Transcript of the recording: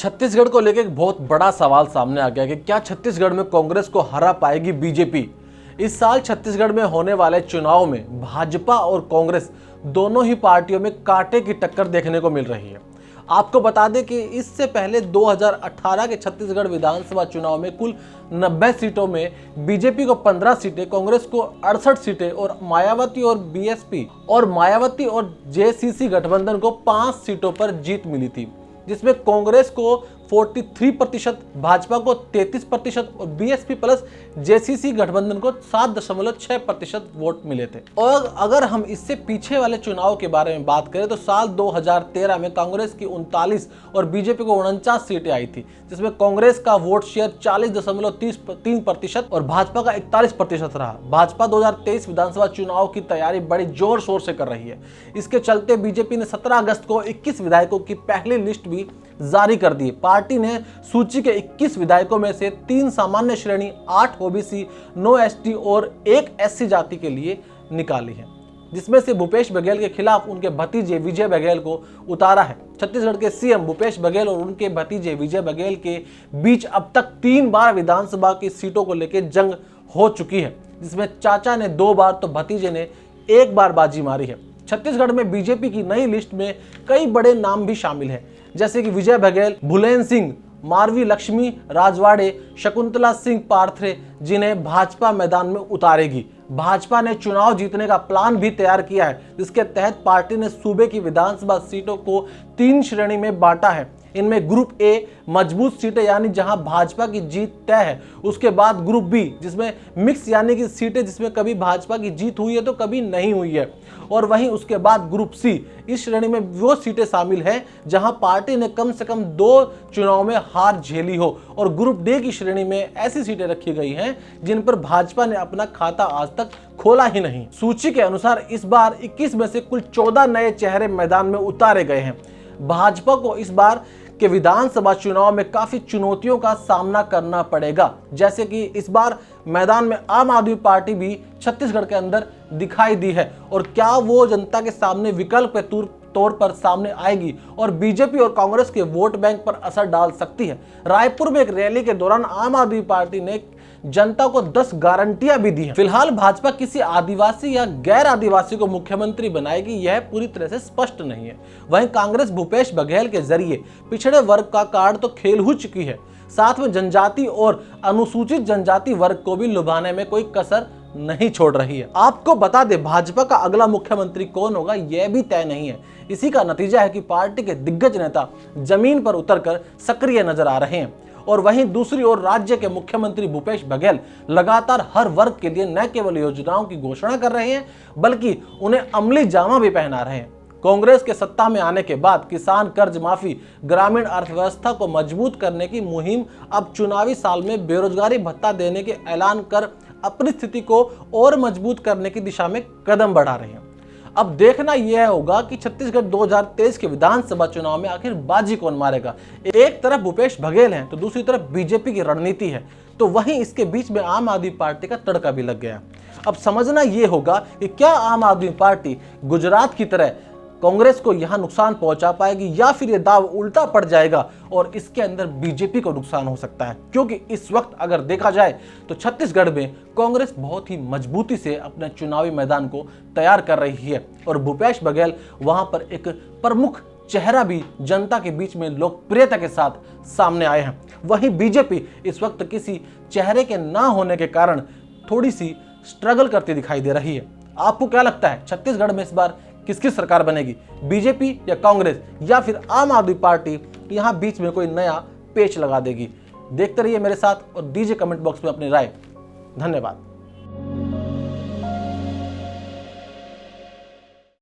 छत्तीसगढ़ को लेकर एक बहुत बड़ा सवाल सामने आ गया कि क्या छत्तीसगढ़ में कांग्रेस को हरा पाएगी बीजेपी। इस साल छत्तीसगढ़ में होने वाले चुनाव में भाजपा और कांग्रेस दोनों ही पार्टियों में कांटे की टक्कर देखने को मिल रही है। आपको बता दें कि इससे पहले 2018 के छत्तीसगढ़ विधानसभा चुनाव में कुल 90 सीटों में बीजेपी को 15 सीटें, कांग्रेस को 68 सीटें और मायावती और जेसीसी गठबंधन को 5 सीटों पर जीत मिली थी, जिसमें कांग्रेस को 43%, भाजपा को 33% और बीएसपी प्लस जेसीसी गठबंधन को 7.6% वोट मिले थे। और अगर हम इससे पीछे वाले चुनाव के बारे में बात करें तो साल 2013 में कांग्रेस की 39 और बीजेपी को 49 सीटें आई थी, जिसमें कांग्रेस का वोट शेयर 40.3% और भाजपा का 41% रहा। भाजपा 2023 विधानसभा चुनाव की तैयारी बड़ी जोर शोर से कर रही है। इसके चलते बीजेपी ने 17 अगस्त को 21 विधायकों की पहली लिस्ट भी जारी कर दी। पार्टी ने सूची के 21 विधायकों में से 3 सामान्य श्रेणी, 8 ओबीसी, 9 एसटी और 1 एससी जाति के लिए निकाली है, जिसमें से भूपेश बघेल के खिलाफ उनके भतीजे विजय बघेल को उतारा है। छत्तीसगढ़ के सीएम भूपेश बघेल और उनके भतीजे विजय बघेल के बीच अब तक 3 बार विधानसभा की सीटों को लेकर जंग हो चुकी है, जिसमें चाचा ने 2 बार तो भतीजे ने 1 बार बाजी मारी है। छत्तीसगढ़ में बीजेपी की नई लिस्ट में कई बड़े नाम भी शामिल हैं, जैसे कि विजय बघेल, भुलेन सिंह, मारवी लक्ष्मी राजवाड़े, शकुंतला सिंह पार्थरे, जिन्हें भाजपा मैदान में उतारेगी। भाजपा ने चुनाव जीतने का प्लान भी तैयार किया है, जिसके तहत पार्टी ने सूबे की विधानसभा सीटों को 3 श्रेणी में बांटा है। इनमें ग्रुप ए मजबूत सीटें यानी जहां भाजपा की जीत तय है, उसके बाद ग्रुप बी जिसमें मिक्स यानी कि सीटें जिसमें कभी भाजपा की जीत हुई है तो कभी नहीं हुई है, और वहीं उसके बाद ग्रुप सी। इस श्रेणी में वो सीटें शामिल हैं जहां पार्टी ने कम से कम 2 चुनाव में हार झेली हो, और ग्रुप डी की श्रेणी में ऐसी सीटें रखी गई हैं जिन पर भाजपा ने अपना खाता आज तक खोला ही नहीं। सूची के अनुसार इस बार 21 में से कुल 14 नए चेहरे मैदान में उतारे गए हैं। भाजपा को इस बार के विधानसभा चुनाव में काफी चुनौतियों का सामना करना पड़ेगा, जैसे कि इस बार मैदान में आम आदमी पार्टी भी छत्तीसगढ़ के अंदर दिखाई दी है, और क्या वो जनता के सामने विकल्प के तौर पर सामने आएगी और बीजेपी और कांग्रेस के वोट बैंक पर असर डाल सकती है। रायपुर में एक रैली के दौरान आम आदमी पार्टी ने जनता को 10 गारंटियां भी दी हैं। फिलहाल भाजपा किसी आदिवासी या गैर आदिवासी को मुख्यमंत्री बनाएगी, यह पूरी तरह से स्पष्ट नहीं है। वहीं कांग्रेस भूपेश बघेल के जरिए पिछड़े वर्ग का कार्ड तो खेल हो चुकी है, साथ में जनजाति और अनुसूचित जनजाति वर्ग को भी लुभाने में कोई कसर नहीं छोड़ रही है। आपको बता दें, भाजपा का अगला मुख्यमंत्री कौन होगा यह भी तय नहीं है। इसी का नतीजा है कि पार्टी के दिग्गज नेता जमीन पर उतरकर सक्रिय नजर आ रहे हैं, और वहीं दूसरी ओर राज्य के मुख्यमंत्री भूपेश बघेल लगातार हर वर्ग के लिए न केवल योजनाओं की घोषणा कर रहे हैं, बल्कि उन्हें अमली जामा भी पहना रहे हैं। कांग्रेस के सत्ता में आने के बाद किसान कर्ज माफी, ग्रामीण अर्थव्यवस्था को मजबूत करने की मुहिम, अब चुनावी साल में बेरोजगारी भत्ता देने के ऐलान कर अपनी स्थिति को और मजबूत करने की दिशा में कदम बढ़ा रहे हैं। अब देखना यह होगा कि छत्तीसगढ़ 2023 के विधानसभा चुनाव में आखिर बाजी कौन मारेगा। एक तरफ भूपेश बघेल हैं तो दूसरी तरफ बीजेपी की रणनीति है, तो वहीं इसके बीच में आम आदमी पार्टी का तड़का भी लग गया। अब समझना यह होगा कि क्या आम आदमी पार्टी गुजरात की तरह कांग्रेस को यहां नुकसान पहुंचा पाएगी, या फिर यह दाव उल्टा पड़ जाएगा और इसके अंदर बीजेपी को नुकसान हो सकता है। क्योंकि इस वक्त अगर देखा जाए तो छत्तीसगढ़ में कांग्रेस बहुत ही मजबूती से अपने चुनावी मैदान को तैयार कर रही है, और भूपेश बघेल वहां पर एक प्रमुख चेहरा भी जनता के बीच में लोकप्रियता के साथ सामने आए हैं। वहीं बीजेपी इस वक्त किसी चेहरे के ना होने के कारण थोड़ी सी स्ट्रगल करती दिखाई दे रही है। आपको क्या लगता है, छत्तीसगढ़ में इस बार किसकी सरकार बनेगी, बीजेपी या कांग्रेस, या फिर आम आदमी पार्टी यहां बीच में कोई नया पेच लगा देगी? देखते रहिए मेरे साथ और दीजिए कमेंट बॉक्स में अपनी राय। धन्यवाद।